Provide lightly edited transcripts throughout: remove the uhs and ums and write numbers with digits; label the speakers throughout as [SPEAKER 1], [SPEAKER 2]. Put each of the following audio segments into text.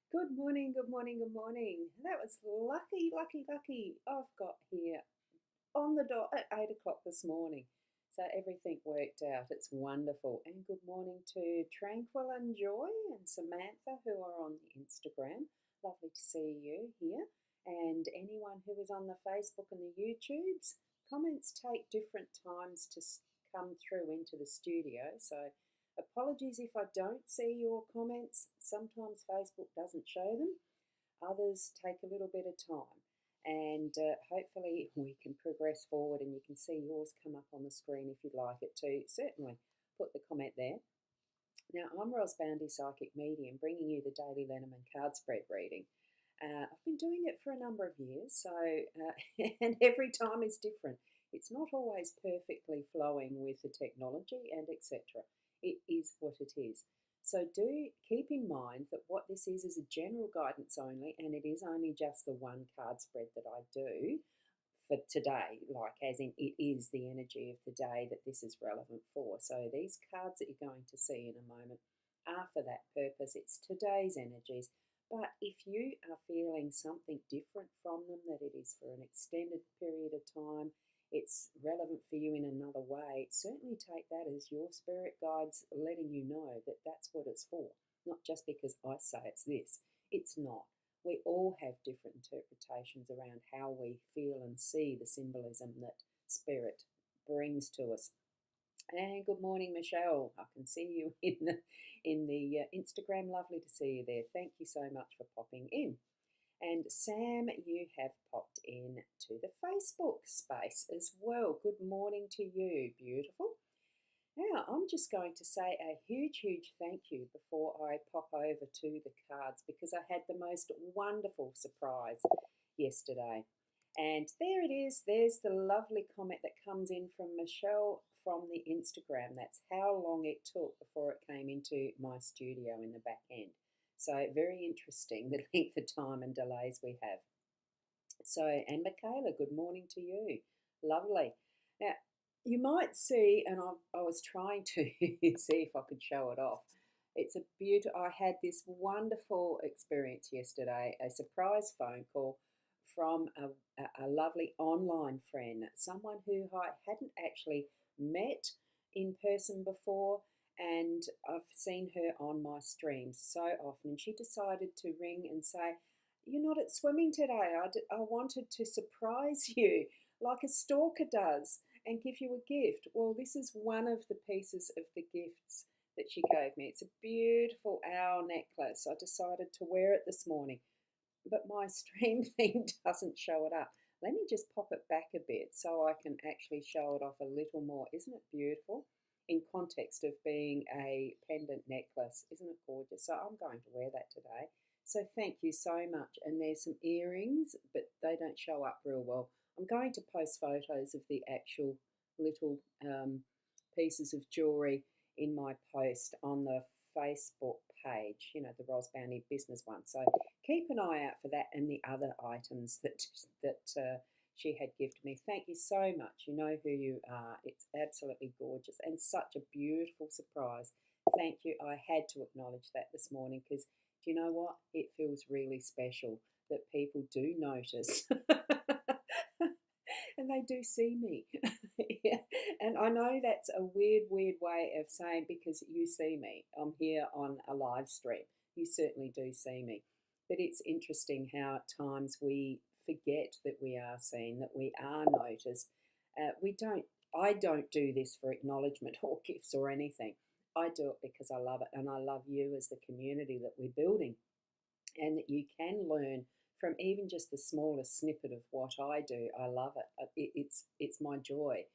[SPEAKER 1] Good morning, good morning, good morning. That was lucky, lucky, lucky. I've got here on the dot at 8 o'clock this morning. So everything worked out. It's wonderful. And good morning to Tranquil and Joy and Samantha who are on the Instagram. Lovely to see you here. And anyone who is on the Facebook and the YouTubes. Comments take different times to come through into the studio. So apologies if I don't see your comments. Sometimes Facebook doesn't show them. Others take a little bit of time. And hopefully we can progress forward and you can see yours come up on the screen if you'd like it to. Certainly put the comment there. Now, I'm Ros Boundy, Psychic Medium, bringing you the daily Lenormand card spread reading. I've been doing it for a number of years, so and every time is different. It's not always perfectly flowing with the technology and etc. It is what it is. So do keep in mind that what this is a general guidance only, and it is only just the one card spread that I do for today, like as in it is the energy of the day that this is relevant for. So these cards that you're going to see in a moment are for that purpose. It's today's energies. But if you are feeling something different from them, that it is for an extended period of time, it's relevant for you in another way, certainly take that as your spirit guides letting you know that that's what it's for. Not just because I say it's this. It's not. We all have different interpretations around how we feel and see the symbolism that spirit brings to us. And good morning, Michelle. I can see you in the Instagram. Lovely to see you there. Thank you so much for popping in. And Sam, you have popped in to the Facebook space as well. Good morning to you. Beautiful. Now, I'm just going to say a huge, huge thank you before I pop over to the cards because I had the most wonderful surprise yesterday. And there it is. There's the lovely comment that comes in from Michelle from the Instagram. That's how long it took before it came into my studio in the back end. So very interesting, the length of time and delays we have. So, and Michaela, good morning to you. Lovely. Now, you might see, and I was trying to see if I could show it off. It's a beautiful, I had this wonderful experience yesterday, a surprise phone call from a lovely online friend, someone who I hadn't actually met in person before, and I've seen her on my streams so often. And she decided to ring and say, "You're not at swimming today. I wanted to surprise you like a stalker does and give you a gift." Well, this is one of the pieces of the gifts that she gave me. It's a beautiful owl necklace. I decided to wear it this morning, but my stream thing doesn't show it up. Let me just pop it back a bit so I can actually show it off a little more. Isn't it beautiful? In context of being a pendant necklace. Isn't it gorgeous? So I'm going to wear that today. So thank you so much. And there's some earrings, but they don't show up real well. I'm going to post photos of the actual little pieces of jewellery in my post on the Facebook page, you know, the Ros Bounty business one. So keep an eye out for that and the other items that she had gifted me. Thank you so much. You know who you are. It's absolutely gorgeous and such a beautiful surprise. Thank you. I had to acknowledge that this morning because do you know what? It feels really special that people do notice and they do see me. Yeah. And I know that's a weird, weird way of saying because you see me. I'm here on a live stream. You certainly do see me. But it's interesting how at times we forget that we are seen, that we are noticed. I don't do this for acknowledgement or gifts or anything. I do it because I love it and I love you as the community that we're building and that you can learn from even just the smallest snippet of what I do. I love it. It's my joy.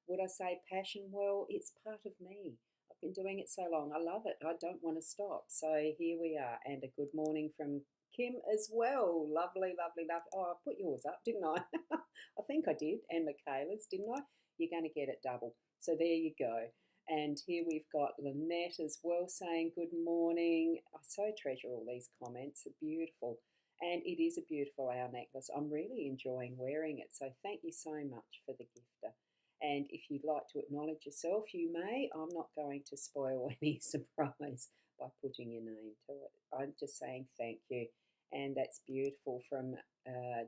[SPEAKER 1] Would I say passion? Well, it's part of me. I've been doing it so long. I love it. I don't want to stop. So here we are. And a good morning from Kim as well. Lovely, lovely, lovely. Oh, I put yours up, didn't I? I think I did. And Michaela's, didn't I? You're going to get it double. So there you go. And here we've got Lynette as well saying good morning. I so treasure all these comments. They're beautiful. And it is a beautiful owl necklace. I'm really enjoying wearing it. So thank you so much for the gifter. And if you'd like to acknowledge yourself, you may. I'm not going to spoil any surprise by putting your name to it. I'm just saying thank you. And that's beautiful from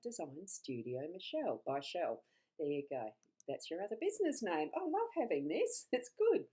[SPEAKER 1] Design Studio Michelle by Shell. There you go. That's your other business name. I love having this. It's good.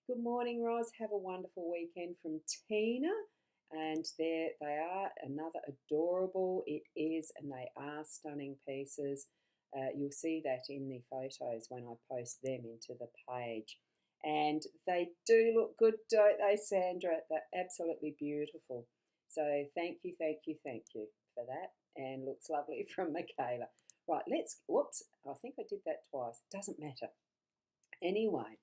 [SPEAKER 1] Good morning, Roz. Have a wonderful weekend from Tina. And there they are, another adorable. It is, and they are stunning pieces. You'll see that in the photos when I post them into the page. And they do look good, don't they, Sandra? They're absolutely beautiful. So thank you, thank you, thank you for that. And looks lovely from Michaela. Right, whoops, I think I did that twice. Doesn't matter. Anyway,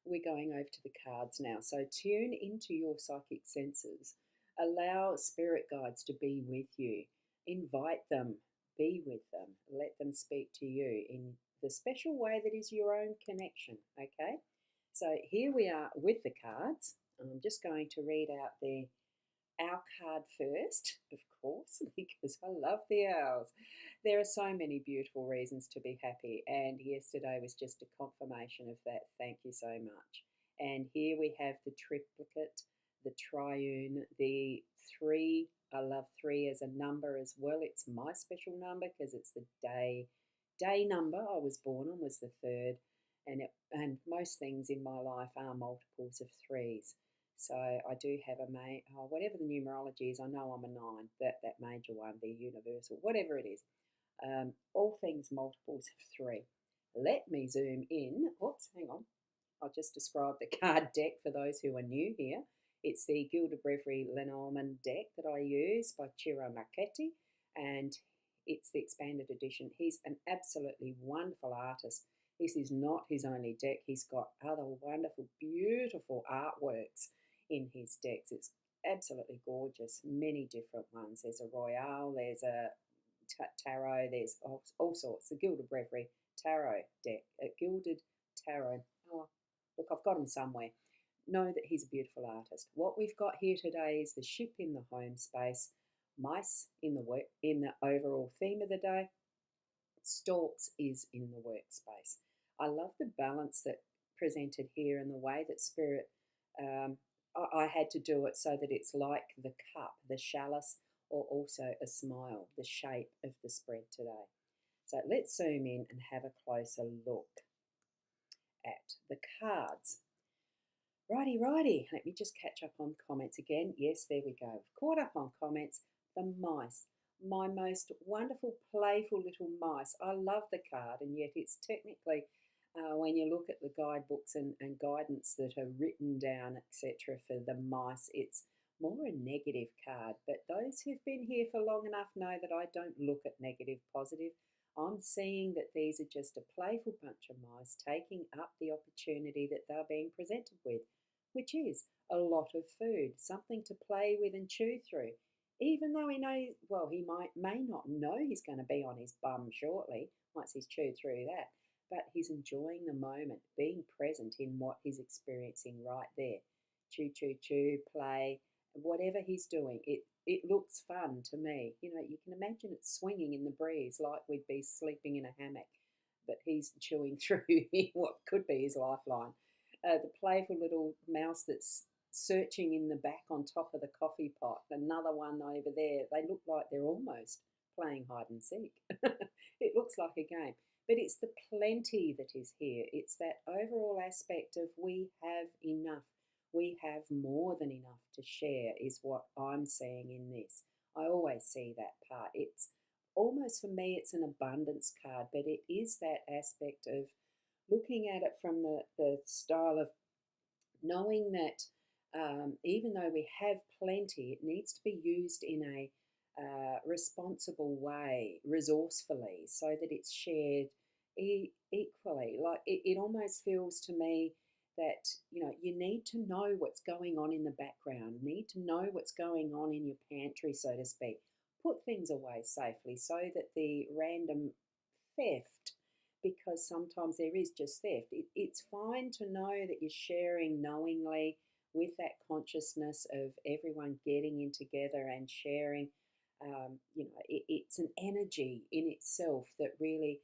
[SPEAKER 1] we're going over to the cards now. So tune into your psychic senses. Allow spirit guides to be with you. Invite them, be with them. Let them speak to you in the special way that is your own connection, okay? So here we are with the cards. I'm just going to read out our card first, of course, because I love the owls. There are so many beautiful reasons to be happy, and yesterday was just a confirmation of that. Thank you so much. And here we have the triplicate, the triune, the 3. I love 3 as a number as well. It's my special number because it's the day number I was born on was the 3rd, and most things in my life are multiples of 3s. So I do have whatever the numerology is. I know I'm a 9. That major one, the universal, whatever it is. All things multiples of 3. Let me zoom in. Oops, hang on. I'll just describe the card deck for those who are new here. It's the Gilded Breviary Lenormand deck that I use by Ciro Marchetti, and it's the expanded edition. He's an absolutely wonderful artist. This is not his only deck. He's got other wonderful, beautiful artworks in his decks. It's absolutely gorgeous. Many different ones. There's a Royale, there's a tarot, there's all sorts. The Gilded Breviary tarot deck, a Gilded Tarot. Oh, look, I've got them somewhere. Know that he's a beautiful artist. What we've got here today is the ship in the home space, mice in the overall theme of the day. Storks is in the workspace. I love the balance that presented here and the way that Spirit, I had to do it so that it's like the cup, the chalice, or also a smile, the shape of the spread today. So let's zoom in and have a closer look at the cards. Righty, let me just catch up on comments again. Yes, there we go. Caught up on comments. The mice. My most wonderful, playful little mice. I love the card, and yet it's technically, when you look at the guidebooks and guidance that are written down, etc., for the mice, it's more a negative card. But those who've been here for long enough know that I don't look at negative, positive. I'm seeing that these are just a playful bunch of mice taking up the opportunity that they're being presented with, which is a lot of food, something to play with and chew through. Even though he knows, well, he may not know he's going to be on his bum shortly once he's chewed through that, but he's enjoying the moment, being present in what he's experiencing right there. Chew, chew, chew, play, whatever he's doing, it looks fun to me. You know, you can imagine it swinging in the breeze like we'd be sleeping in a hammock, but he's chewing through what could be his lifeline. The playful little mouse that's searching in the back on top of the coffee pot, another one over there. They look like they're almost playing hide and seek. It looks like a game, but it's the plenty that is here. It's that overall aspect of we have enough. We have more than enough to share is what I'm seeing in this. I always see that part. It's almost, for me, it's an abundance card, but it is that aspect of looking at it from the style of knowing that even though we have plenty, it needs to be used in a responsible way, resourcefully, so that it's shared equally. Like it almost feels to me that, you know, you need to know what's going on in the background, need to know what's going on in your pantry, so to speak. Put things away safely so that the random theft, because sometimes there is just theft, it's fine to know that you're sharing knowingly with that consciousness of everyone getting in together and sharing. You know, it's an energy in itself that really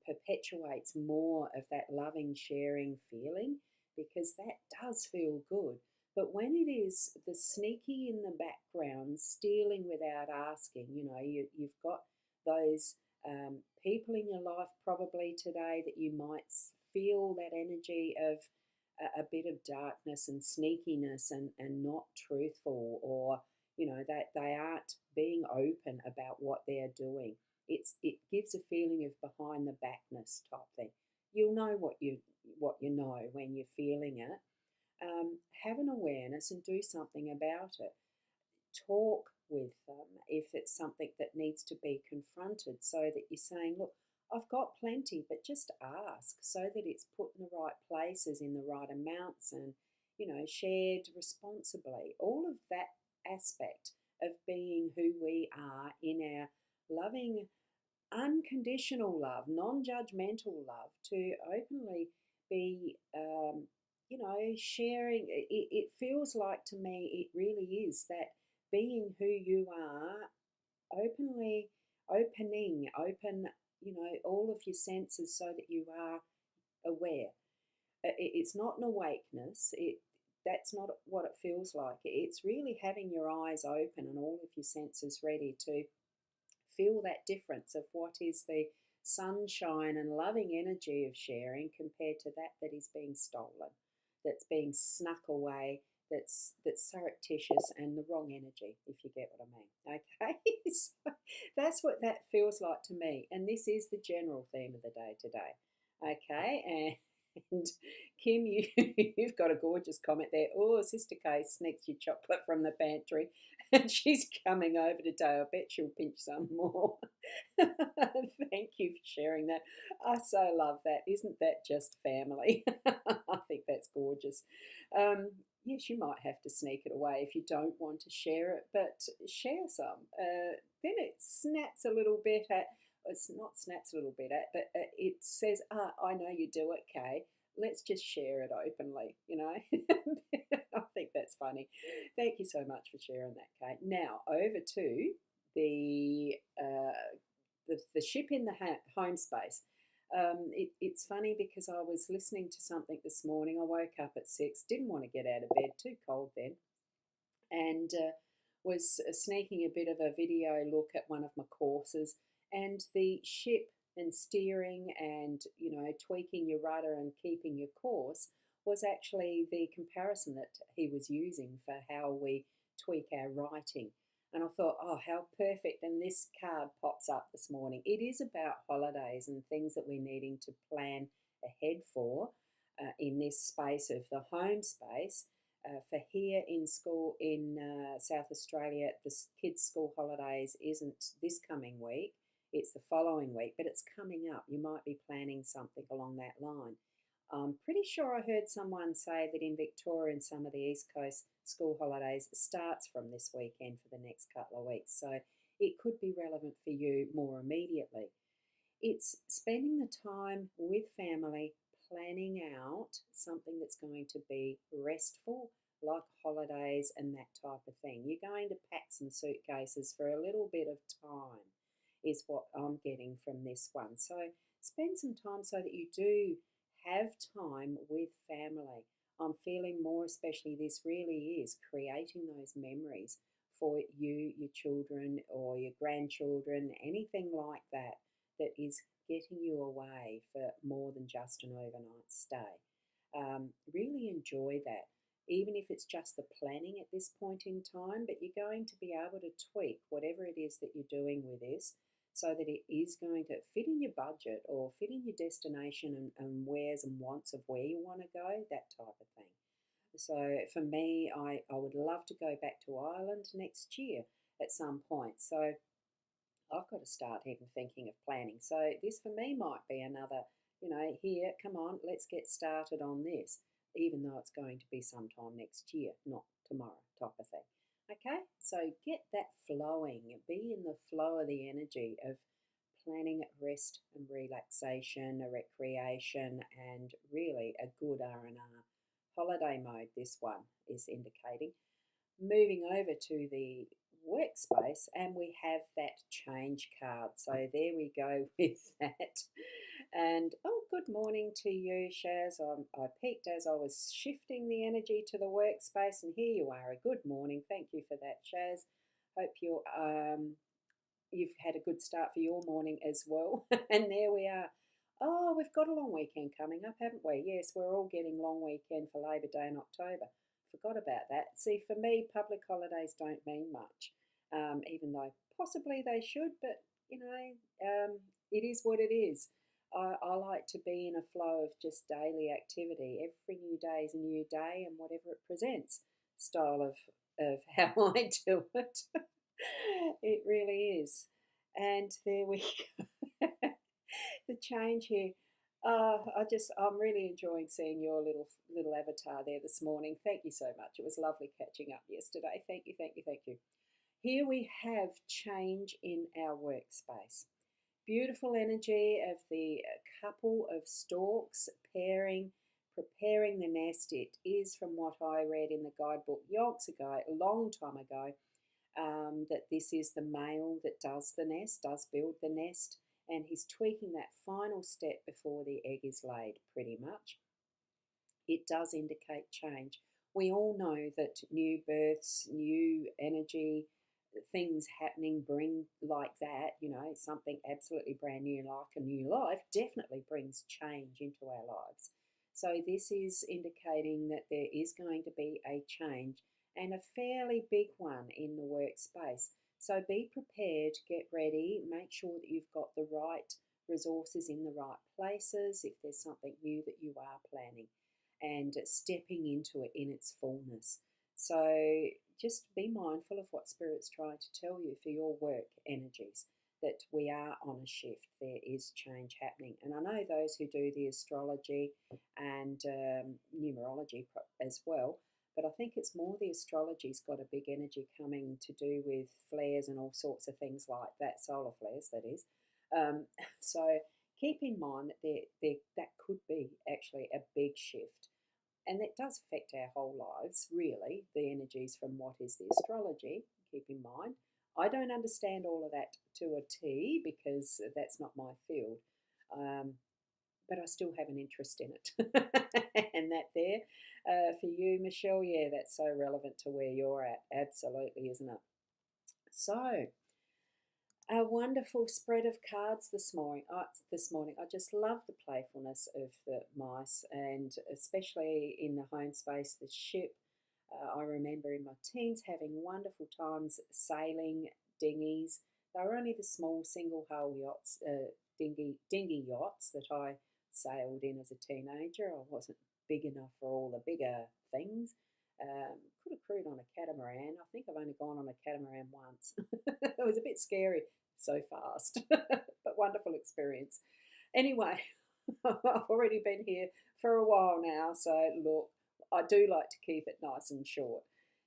[SPEAKER 1] perpetuates more of that loving, sharing feeling, because that does feel good. But when it is the sneaky in the background, stealing without asking, you've got those people in your life probably today that you might feel that energy of a bit of darkness and sneakiness and not truthful, or that they aren't being open about what they're doing. It gives a feeling of behind the backness type thing. You'll know what you know when you're feeling it. Have an awareness and do something about it. Talk with them if it's something that needs to be confronted, so that you're saying, look, I've got plenty, but just ask, so that it's put in the right places in the right amounts, and shared responsibly. All of that aspect of being who we are in our loving, unconditional love, non-judgmental love, to openly be sharing. It feels like, to me, it really is that being who you are, openly open all of your senses, so that you are aware. It's not an awakeness. That's not what it feels like. It's really having your eyes open and all of your senses ready to feel that difference of what is the sunshine and loving energy of sharing, compared to that is being stolen, that's being snuck away, that's surreptitious and the wrong energy, if you get what I mean. Okay, so that's what that feels like to me, and this is the general theme of the day today. Okay, and Kim, you've got a gorgeous comment there. Oh, Sister Kay sneaks your chocolate from the pantry, and she's coming over today. I bet she'll pinch some more. Thank you for sharing that. I so love that. Isn't that just family? I think that's gorgeous. Yes, you might have to sneak it away if you don't want to share it, but share some. Then it snaps a little bit at, it's not snaps a little bit at, but it says, I know you do it, Kay. Let's just share it openly. I think that's funny. Thank you so much for sharing that, Kay. Now, over to the ship in the home space. It's funny because I was listening to something this morning. I woke up at 6, didn't want to get out of bed, too cold then, and was sneaking a bit of a video look at one of my courses, and the ship and steering and tweaking your rudder and keeping your course was actually the comparison that he was using for how we tweak our writing. And I thought, oh, how perfect. And this card pops up this morning. It is about holidays and things that we're needing to plan ahead for in this space of the home space. For here in school in South Australia, the kids' school holidays isn't this coming week. It's the following week, but it's coming up. You might be planning something along that line. I'm pretty sure I heard someone say that in Victoria and some of the East Coast, school holidays starts from this weekend for the next couple of weeks. So it could be relevant for you more immediately. It's spending the time with family, planning out something that's going to be restful, like holidays and that type of thing. You're going to pack some suitcases for a little bit of time, is what I'm getting from this one. So spend some time so that you do have time with family. I'm feeling more, especially this really is creating those memories for you, your children, or your grandchildren, anything like that, that is getting you away for more than just an overnight stay. Really enjoy that, even if it's just the planning at this point in time, but you're going to be able to tweak whatever it is that you're doing with this, so that it is going to fit in your budget or fit in your destination and wheres and wants of where you want to go, that type of thing. So for me, I would love to go back to Ireland next year at some point. So I've got to start even thinking of planning. So this for me might be another, here, come on, let's get started on this, even though it's going to be sometime next year, not tomorrow, type of thing. Okay, so get that flowing, be in the flow of the energy of planning rest and relaxation, a recreation, and really a good R&R. Holiday mode, this one is indicating. Moving over to the workspace, and we have that change card. So there we go with that. And oh, good morning to you, Shaz. I peeked as I was shifting the energy to the workspace, and here you are. A good morning. Thank you for that, Shaz. Hope you've had a good start for your morning as well. And there we are. Oh, we've got a long weekend coming up, haven't we? Yes, we're all getting long weekend for Labor Day in October. Forgot about that. See, for me, public holidays don't mean much, even though possibly they should, but it is what it is. I like to be in a flow of just daily activity. Every new day is a new day, and whatever it presents, style of how I do it. It really is. And there we go. The change here. I'm really enjoying seeing your little avatar there this morning. Thank you so much. It was lovely catching up yesterday. Thank you, thank you, thank you. Here we have change in our workspace. Beautiful energy of the couple of storks preparing the nest. It is, from what I read in the guidebook yonks ago, a long time ago, that this is the male that does the nest, does build the nest, and he's tweaking that final step before the egg is laid, pretty much. It does indicate change. We all know that new births, new energy, things happening bring like that, something absolutely brand new, like a new life, definitely brings change into our lives. So this is indicating that there is going to be a change, and a fairly big one in the workspace. So be prepared, get ready, make sure that you've got the right resources in the right places if there's something new that you are planning, and stepping into it in its fullness. So just be mindful of what Spirit's trying to tell you for your work energies, that we are on a shift. There is change happening. And I know those who do the astrology and numerology as well, but I think it's more the astrology's got a big energy coming to do with flares and all sorts of things like that, solar flares, that is. So keep in mind that that could be actually a big shift. And that does affect our whole lives, really, the energies from what is the astrology, keep in mind. I don't understand all of that to a T because that's not my field, but I still have an interest in it. And that there, for you, Michelle, yeah, that's so relevant to where you're at. Absolutely, isn't it? So, a wonderful spread of cards this morning. I just love the playfulness of the mice, and especially in the home space, the ship. I remember in my teens having wonderful times sailing dinghies. They were only the small single hull yachts, dinghy yachts that I sailed in as a teenager. I wasn't big enough for all the bigger things. Could have crewed on a catamaran. I think I've only gone on a catamaran once. It was a bit scary, so fast, but wonderful experience. Anyway, I've already been here for a while now, so look, I do like to keep it nice and short.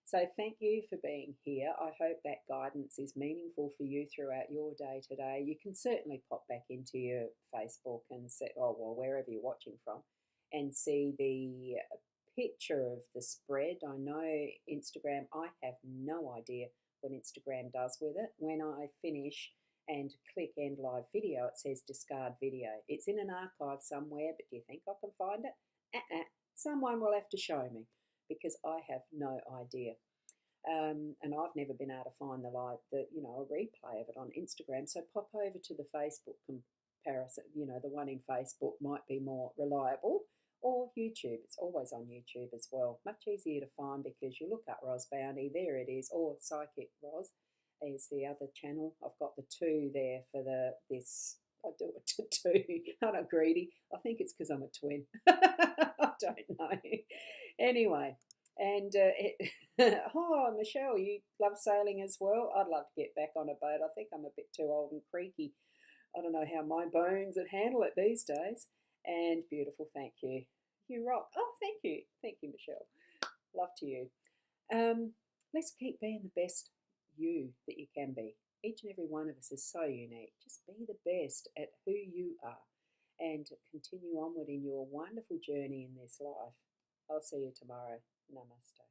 [SPEAKER 1] So thank you for being here. I hope that guidance is meaningful for you throughout your day today. You can certainly pop back into your Facebook and see, wherever you're watching from, and see the picture of the spread. I know Instagram, I have no idea what Instagram does with it. When I finish and click end live video, it says discard video. It's in an archive somewhere, but do you think I can find it? Someone will have to show me, because I have no idea. And I've never been able to find a replay of it on Instagram. So pop over to the Facebook comparison. The one in Facebook might be more reliable, or YouTube. It's always on YouTube as well. Much easier to find because you look up Ros Bounty, there it is, or Psychic Ros is the other channel. I've got the two there for this. I do it to two. I'm not greedy. I think it's because I'm a twin. I don't know. Anyway, and Michelle, you love sailing as well? I'd love to get back on a boat. I think I'm a bit too old and creaky. I don't know how my bones would handle it these days. And beautiful, thank you. You rock. Oh, thank you. Thank you, Michelle. Love to you. Let's keep being the best you that you can be. Each and every one of us is so unique. Just be the best at who you are and continue onward in your wonderful journey in this life. I'll see you tomorrow. Namaste.